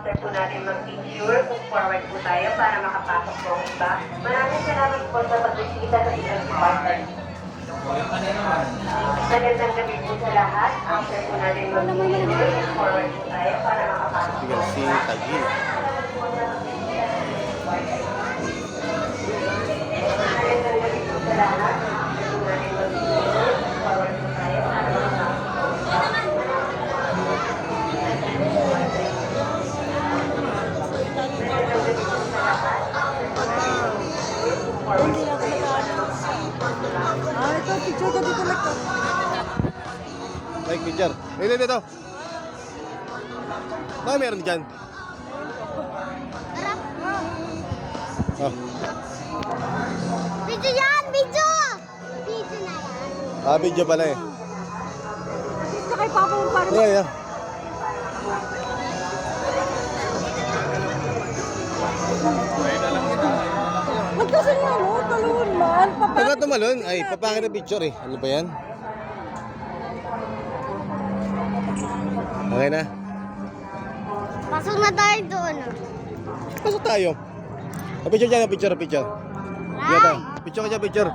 after po natin mag-picture, move forward po tayo para makapasok po ang iba. Maraming salamat po sa pagbisita sa ilang department. Magandang gabi po sa lahat. After po natin mag-picture, move forward po tayo para makapasok po ang Si iba. Tagil. Magandang gabi po sa lahat. After po natin mag-picture, move forward po tayo para makapasok po ang iba. Ito, picture ko dito lang. Like picture. Dito. Baka meron dyan. Oh. Video yan! Video! Video na yan. Video pala eh. Ito kay Papa mo parang... Yeah. Huwag kasi nga, no? Talon man. Pagka tumalon, ay papangit na picture eh. Ano ba yan? Okay na. Pasok na tayo doon. Pasok tayo. Picture dyan, picture. Dito. Picture ka dyan, picture.